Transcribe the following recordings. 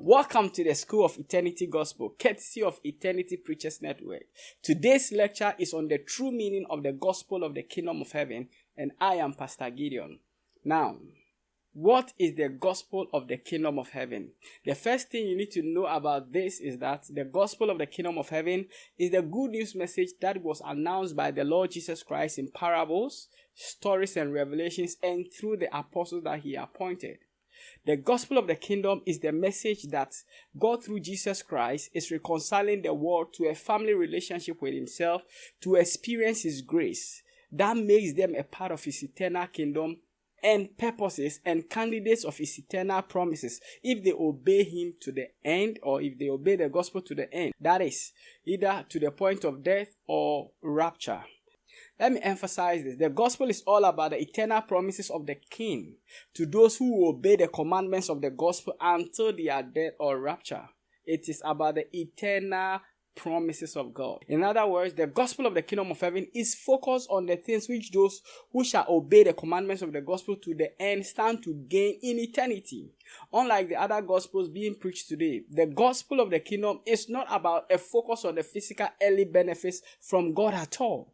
Welcome to the School of Eternity Gospel, courtesy of Eternity Preachers Network. Today's lecture is on the true meaning of the gospel of the kingdom of heaven, and I am Pastor Gideon. Now, what is the gospel of the kingdom of heaven? The first thing you need to know about this is that the gospel of the kingdom of heaven is the good news message that was announced by the Lord Jesus Christ in parables, stories, and revelations, and through the apostles that he appointed. The gospel of the kingdom is the message that God through Jesus Christ is reconciling the world to a family relationship with himself to experience his grace that makes them a part of his eternal kingdom and purposes and candidates of his eternal promises if they obey him to the end, or if they obey the gospel to the end. That is, either to the point of death or rapture. Let me emphasize this. The gospel is all about the eternal promises of the King to those who obey the commandments of the gospel until their death or rapture. It is about the eternal promises of God. In other words, the gospel of the kingdom of heaven is focused on the things which those who shall obey the commandments of the gospel to the end stand to gain in eternity. Unlike the other gospels being preached today, the gospel of the kingdom is not about a focus on the physical earthly benefits from God at all.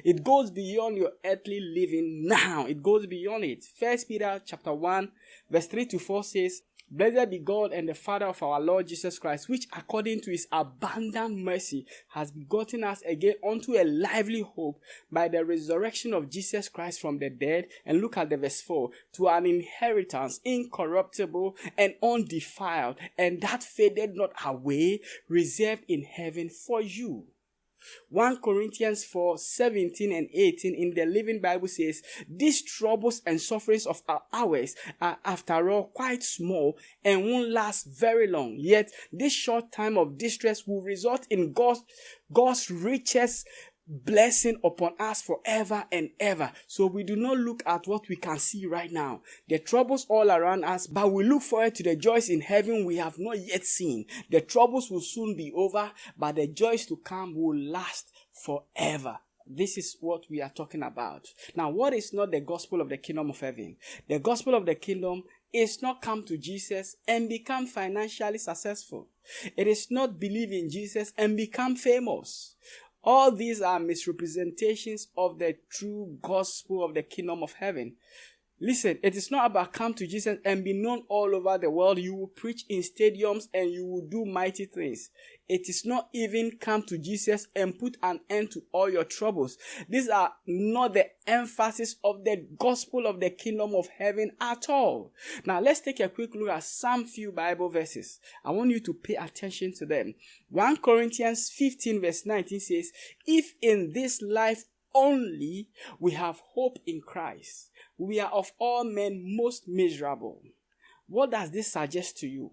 It goes beyond your earthly living now. It goes beyond it. 1 Peter chapter 1 verse 3 to 4 says, "Blessed be God and the Father of our Lord Jesus Christ, which according to his abundant mercy has begotten us again unto a lively hope by the resurrection of Jesus Christ from the dead." And look at the verse 4. "To an inheritance incorruptible and undefiled, and that faded not away, reserved in heaven for you." 1 Corinthians 4:17 and 18 in the Living Bible says, "These troubles and sufferings of ours are after all quite small and won't last very long. Yet this short time of distress will result in God's richest blessing upon us forever and ever." So we do not look at what we can see right now, the troubles all around us, but we look forward to the joys in heaven we have not yet seen. The troubles will soon be over, but the joys to come will last forever. This is what we are talking about. Now, what is not the gospel of the kingdom of heaven? The gospel of the kingdom is not come to Jesus and become financially successful. It is not believe in Jesus and become famous. All these are misrepresentations of the true gospel of the kingdom of heaven. Listen, it is not about come to Jesus and be known all over the world. You will preach in stadiums and you will do mighty things. It is not even come to Jesus and put an end to all your troubles. These are not the emphasis of the gospel of the kingdom of heaven at all. Now let's take a quick look at some few Bible verses. I want you to pay attention to them. 1 Corinthians 15 verse 19 says, "If in this life only we have hope in Christ, we are of all men most miserable." What does this suggest to you?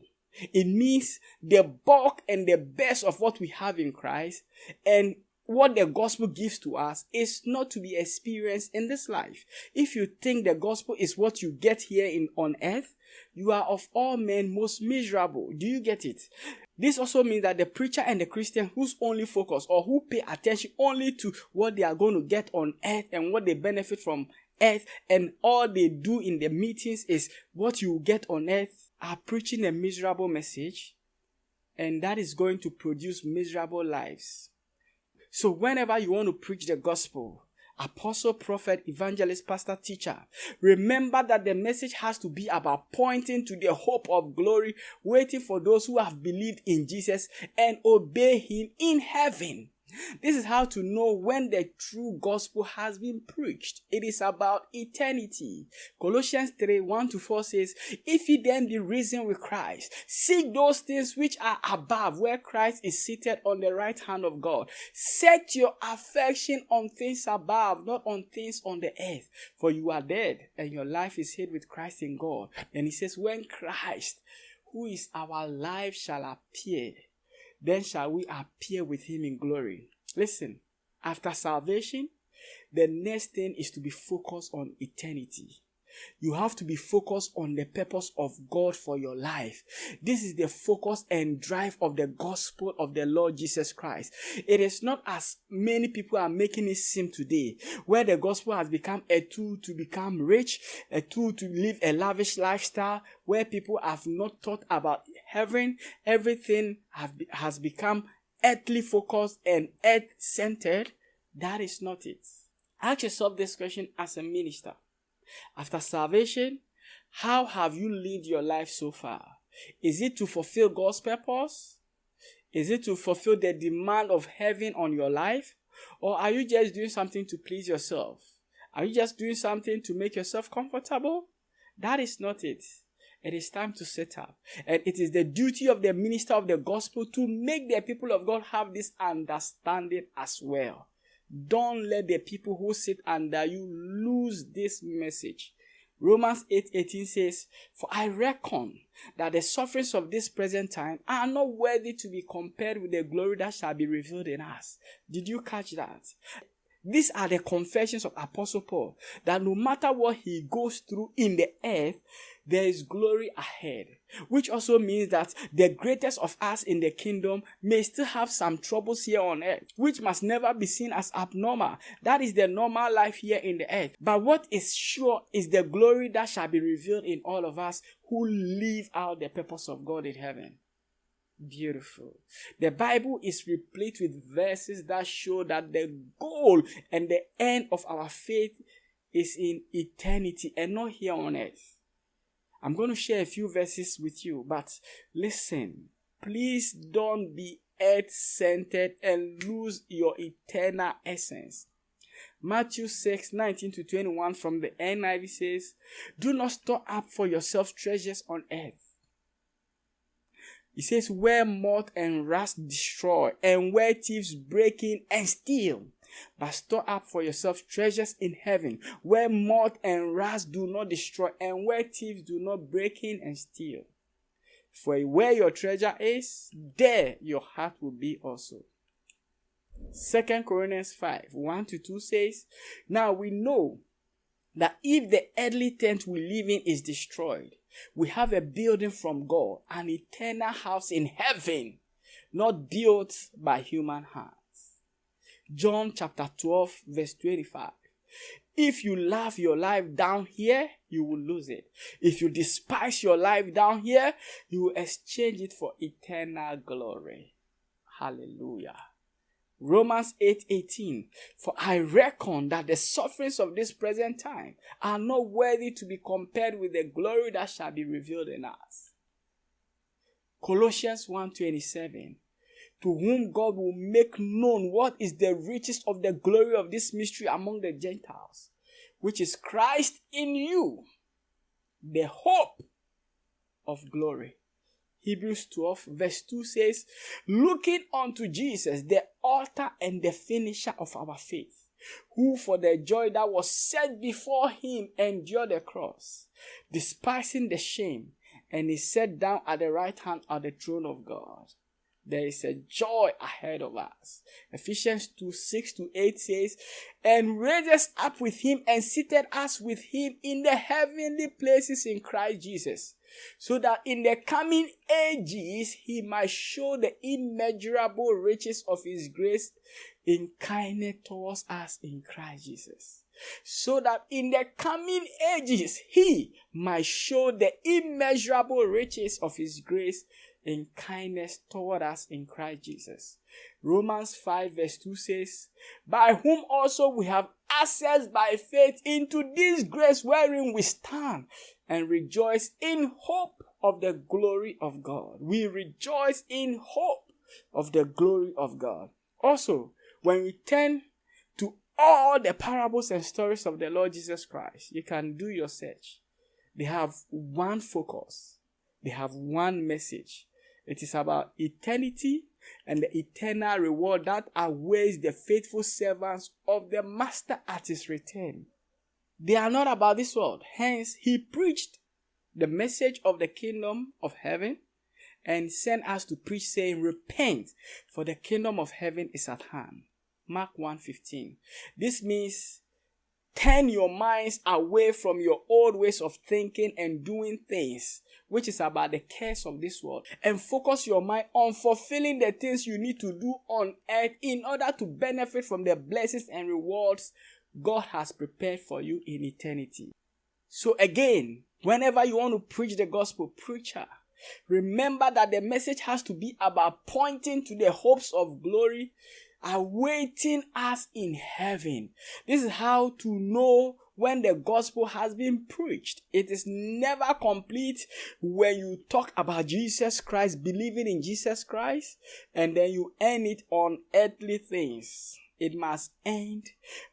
It means the bulk and the best of what we have in Christ and what the gospel gives to us is not to be experienced in this life. If you think the gospel is what you get here on earth, you are of all men most miserable. Do you get it? This also means that the preacher and the Christian whose only focus or who pay attention only to what they are going to get on earth and what they benefit from earth, and all they do in the meetings is what you get on earth, are preaching a miserable message, and that is going to produce miserable lives. So whenever you want to preach the gospel, apostle, prophet, evangelist, pastor, teacher, remember that the message has to be about pointing to the hope of glory waiting for those who have believed in Jesus and obey him in heaven. This is how to know when the true gospel has been preached. It is about eternity. Colossians 3:1-4 says, "If ye then be risen with Christ, seek those things which are above, where Christ is seated on the right hand of God. Set your affection on things above, not on things on the earth. For you are dead, and your life is hid with Christ in God." And he says, "When Christ, who is our life, shall appear, then shall we appear with him in glory." Listen, after salvation, the next thing is to be focused on eternity. You have to be focused on the purpose of God for your life. This is the focus and drive of the gospel of the Lord Jesus Christ. It is not as many people are making it seem today, where the gospel has become a tool to become rich, a tool to live a lavish lifestyle, where people have not thought about heaven, everything has become earthly focused and earth centered. That is not it. Ask yourself this question as a minister. After salvation, how have you lived your life so far? Is it to fulfill God's purpose? Is it to fulfill the demand of heaven on your life? Or are you just doing something to please yourself? Are you just doing something to make yourself comfortable? That is not it. It is time to set up. And it is the duty of the minister of the gospel to make the people of God have this understanding as well. Don't let the people who sit under you lose this message. Romans 8:18 says, "For I reckon that the sufferings of this present time are not worthy to be compared with the glory that shall be revealed in us." Did you catch that? These are the confessions of Apostle Paul, that no matter what he goes through in the earth, there is glory ahead. Which also means that the greatest of us in the kingdom may still have some troubles here on earth, which must never be seen as abnormal. That is the normal life here in the earth. But what is sure is the glory that shall be revealed in all of us who live out the purpose of God in heaven. Beautiful. The Bible is replete with verses that show that the goal and the end of our faith is in eternity and not here on earth. I'm going to share a few verses with you, but listen, please don't be earth-centered and lose your eternal essence. Matthew 6:19-21 from the NIV says, "Do not store up for yourself treasures on earth." It says, "Where moth and rust destroy, and where thieves break in and steal. But store up for yourself treasures in heaven, where moth and rust do not destroy, and where thieves do not break in and steal. For where your treasure is, there your heart will be also." 2 Corinthians 5:1-2 says, "Now we know that if the earthly tent we live in is destroyed, we have a building from God, an eternal house in heaven, not built by human hands." John chapter 12 verse 25. "If you love your life down here, you will lose it. If you despise your life down here, you will exchange it for eternal glory." Hallelujah. Romans 8:18. "For I reckon that the sufferings of this present time are not worthy to be compared with the glory that shall be revealed in us." Colossians 1:27. "To whom God will make known what is the riches of the glory of this mystery among the Gentiles, which is Christ in you, the hope of glory." Hebrews 12 verse 2 says, "Looking unto Jesus, the author and the finisher of our faith, who for the joy that was set before him endured the cross, despising the shame, and is set down at the right hand of the throne of God." There is a joy ahead of us. Ephesians 2:6-8 says, "And raised us up with him and seated us with him in the heavenly places in Christ Jesus, so that in the coming ages he might show the immeasurable riches of his grace in kindness towards us in Christ Jesus." So that in the coming ages he might show the immeasurable riches of his grace in kindness toward us in Christ Jesus. Romans 5 verse 2 says, "By whom also we have access by faith into this grace wherein we stand, and rejoice in hope of the glory of God." We rejoice in hope of the glory of God. Also, when we turn to all the parables and stories of the Lord Jesus Christ, you can do your search. They have one focus. They have one message. It is about eternity and the eternal reward that awaits the faithful servants of the Master at his return. They are not about this world. Hence, he preached the message of the kingdom of heaven and sent us to preach, saying, "Repent, for the kingdom of heaven is at hand." Mark 1:15. This means turn your minds away from your old ways of thinking and doing things, which is about the cares of this world, and focus your mind on fulfilling the things you need to do on earth in order to benefit from the blessings and rewards God has prepared for you in eternity. So again, whenever you want to preach the gospel, preacher, Remember that the message has to be about pointing to the hopes of glory awaiting us in heaven. This is how to know when the gospel has been preached. It is never complete when you talk about Jesus Christ, believing in Jesus Christ, and then you end it on earthly things. It must end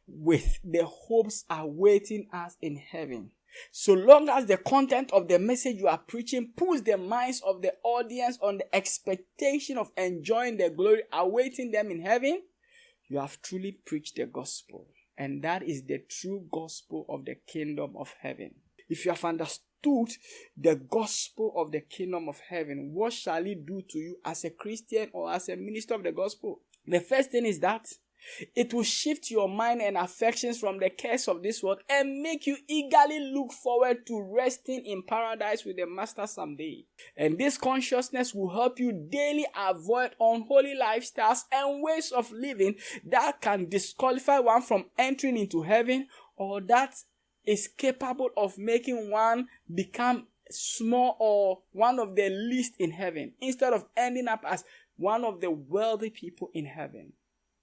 with the hopes awaiting us in heaven. So long as the content of the message you are preaching puts the minds of the audience on the expectation of enjoying the glory awaiting them in heaven, you have truly preached the gospel. And that is the true gospel of the kingdom of heaven. If you have understood the gospel of the kingdom of heaven, what shall it do to you as a Christian or as a minister of the gospel? The first thing is that it will shift your mind and affections from the cares of this world and make you eagerly look forward to resting in paradise with the Master someday. And this consciousness will help you daily avoid unholy lifestyles and ways of living that can disqualify one from entering into heaven, or that is capable of making one become small or one of the least in heaven, instead of ending up as one of the wealthy people in heaven.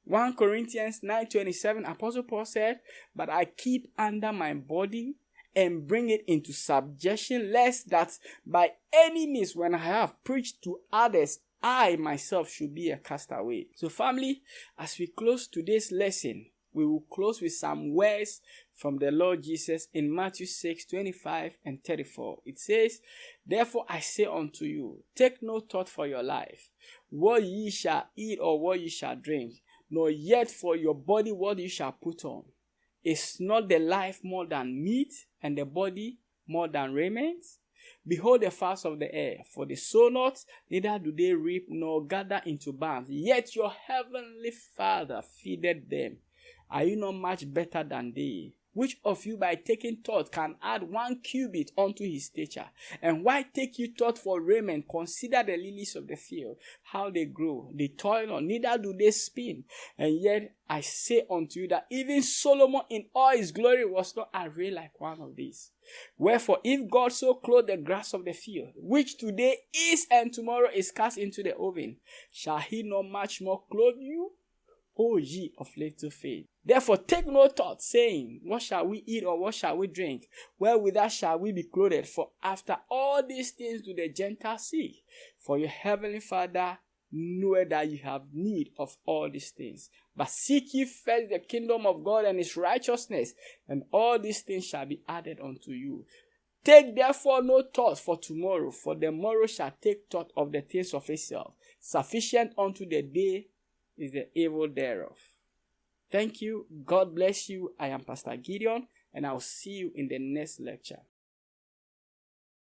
1 Corinthians 9:27, Apostle Paul said, "But I keep under my body and bring it into subjection, lest that by any means when I have preached to others, I myself should be a castaway." So family, as we close today's lesson, we will close with some words from the Lord Jesus in Matthew 6:25 and 34. It says, "Therefore I say unto you, take no thought for your life, what ye shall eat or what ye shall drink, nor yet for your body what you shall put on. Is not the life more than meat, and the body more than raiment? Behold the fowls of the air, for they sow not, neither do they reap, nor gather into barns, yet your heavenly Father feedeth them. Are you not much better than they? Which of you by taking thought can add 1 cubit unto his stature? And why take you thought for raiment? Consider the lilies of the field, how they grow. They toil not, neither do they spin. And yet I say unto you that even Solomon in all his glory was not arrayed like one of these. Wherefore, if God so clothe the grass of the field, which today is and tomorrow is cast into the oven, shall he not much more clothe you, O ye of little faith? Therefore take no thought, saying, what shall we eat, or what shall we drink? Wherewithal shall we be clothed? For after all these things do the Gentiles seek. For your heavenly Father knoweth that you have need of all these things. But seek ye first the kingdom of God and his righteousness, and all these things shall be added unto you. Take therefore no thought for tomorrow, for the morrow shall take thought of the things of itself. Sufficient unto the day is the evil thereof." Thank you. God bless you. I am Pastor Gideon, and I'll see you in the next lecture.